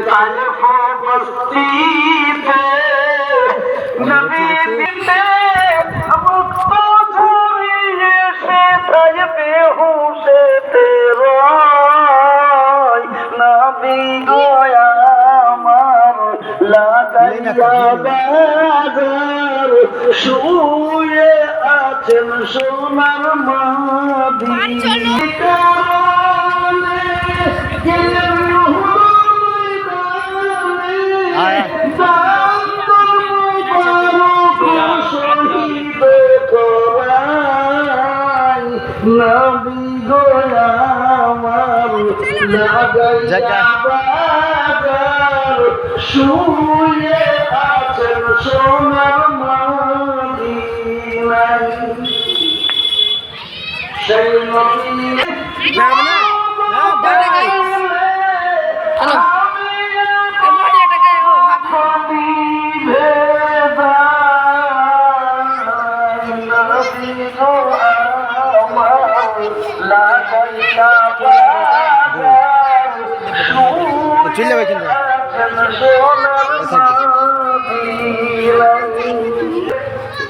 তায়েফ বস্তিতে নবী দিতে রক্ত ঝরিয়ে সে তায়েফে হুশেতে রয় নবী গো আমার লাগাইয়া বাজার শুয়ে আছেন সোনার মদিনা নবী গো আমার লাগাইয়া বাজার শুয়ে আছেন সোনার মদিনায় সেই নবী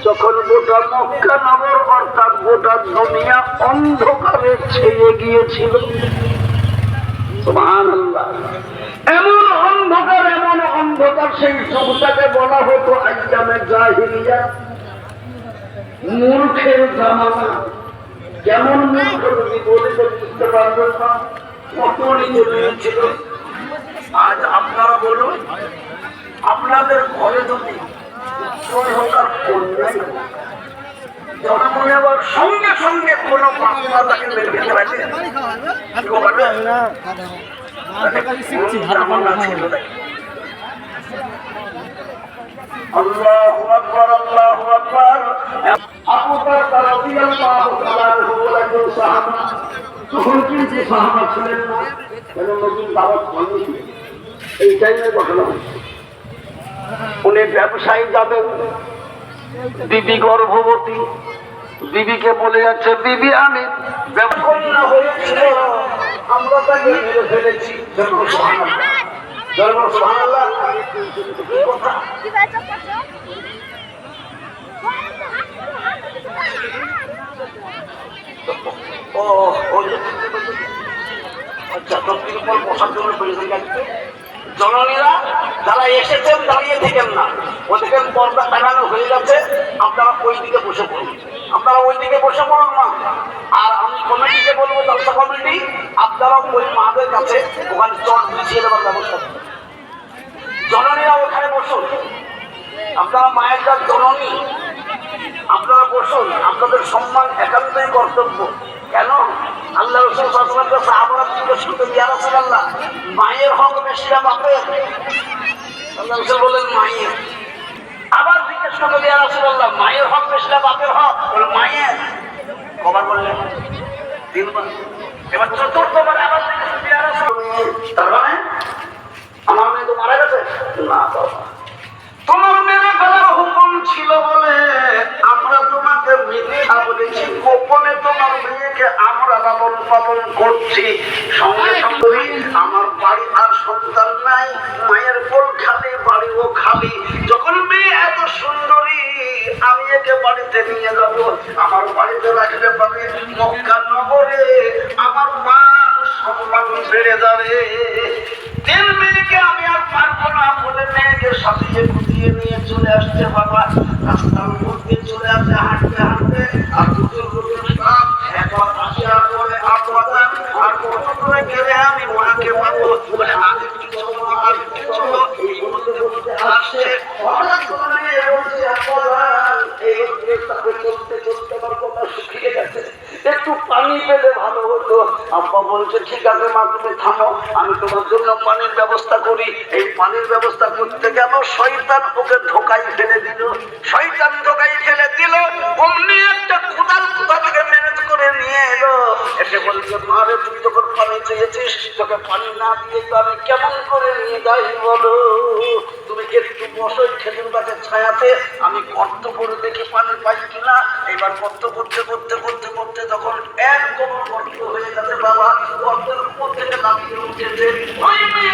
যখন গোটা মক্কা নগর অর্থাৎ গোটা দুনিয়া অন্ধকারে ছেয়ে গিয়েছিল, সুবহানাল্লাহ, এমন অন্ধকার সেই যুগটাকে বলা হতো আইয়ামে জাহিলিয়া, মূর্খের জামানা। কেমন মূর্খ যদি বলে তো বুঝতে পারবেন না, কতই ছিল। আজ আপনারা বলুন, আপনাদের ঘরে যদি জনমনে আবার সঙ্গে সঙ্গে কোনো বাংলা তাকে বেরিয়ে পারে আল্লাহু আকবার, আল্লাহু আকবার। আবু বকর রাদিয়াল্লাহু তাআলা আনহু সাহাবা, তখন কিন্তু সাহাবা ছিলেন না, কেন নবীর দাওয়াত হয়নি, এই টাইমে ঘটনা। উনি ব্যবসায়ী যাবেন, বিবি গর্ভবতী, বিবিকে বলে যাচ্ছে, বিবি আমি কন্যা হয়েছিল, আমরা তাকে মেরে ফেলেছি। সুবহানাল্লাহ। আচ্ছা, তখন পর বসার জন্য বেরিয়ে গেছে। জননীরা যারা এসেছেন দাঁড়িয়ে থেকেন না, ওদিকে পর্দা টাঙানো হয়ে যাচ্ছে, আপনারা ওই দিকে বসে পড়ুন, আপনারা ওই দিকে বসে পড়ুন না। আর আমি কমিটিকে বলবো, জলসা কমিটি, আপনারা ওই মাদের কাছে ওখানে চট বিছিয়ে দেওয়ার ব্যবস্থা করুন। জননীরা ওখানে বসুন, আপনারা মায়ের কাছে জননী, আপনারা বসুন, আপনাদের সম্মান একান্তই কর্তব্য। কেন? আল্লাহ রাসূল সাল্লাল্লাহু আলাইহি ওয়াসাল্লাম সাহাবারা জিজ্ঞেস করতেন, ইয়া রাসূলুল্লাহ, মায়ের হক বেশি না বাপের? আল্লাহ রাসূল বললেন মায়ের। আবার জিজ্ঞেস করলেন, ইয়া রাসূলুল্লাহ, মায়ের হক বেশি না বাপের হক? বললেন মায়ের। কবার বললেন? তিনবার। এবার চতুর্থবার আবার জিজ্ঞেস করলেন, ইয়া রাসূলুল্লাহ, তার মানে আমার মেয়ে তো মারা গেছে? না বাবা, তোমার মেরে ফেলার হুকুম ছিল বলে আমরা তোমাকে মিথ্যা বলেছি, গোপনে তোমার মেয়েকে আমরা লালন পালন করছি। সঙ্গে সঙ্গে আমার বাড়ি আর সন্তান নাই, মায়ের কোল খালি, বাড়িও খালি। যখন মেয়ে এত সুন্দরী, আমি একে বাড়িতে নিয়ে যাব, আমার বাড়িতে রাখলে পাবে মক্কা নগরে আমার মান সম্মান বেড়ে যাবে। তিন মেয়েকে আমি আর পারবো না বলে মেয়েকে সাজিয়ে গুছিয়ে নিয়ে চলে আসছে বাবা। রাস্তার মধ্যে চলে আসে হাঁটতে হাঁটতে, আর দুজন লোকের কাপ একবার আসিয়া বলে আপনার আর কত করে গেলে আমি মাকে পাবো বলে, আগে কি চলো, আগে কি চলো, এই বলতে বলতে আসছে। হঠাৎ করে বলছে, আপনার এই চলতে চলতে আমার কথা শুকিয়ে গেছে, একটু পানি পেলে ভালো হতো। আব্বা বলছে, ঠিক আছে মা, তুমি থামো, আমি তোমার জন্য পানির ব্যবস্থা করি। এই পানির ব্যবস্থা করতে গেল, শয়তান ওকে ধোকায় ফেলে দিল। শয়তান ধোকায় ফেলে দিল, অমনি একটা কোদাল কোথা থেকে ম্যানেজ করে নিয়ে এলো, এসে বলছে, মা রে, তুই যখন পানি চেয়েছিস, তোকে পানি না দিয়ে তো আমি কেমন করে নিয়ে যাই বলো? তুমি একটু বসো খেজুর গাছের ছায়াতে, আমি গর্ত করে দেখি পানি পাই কিনা। এবার গর্ত করতে করতে করতে করতে যখন একদম গর্ত হয়ে গেছে বাবা, গর্তের উপর থেকে নামিয়ে উঠেছে, ওই মেয়ে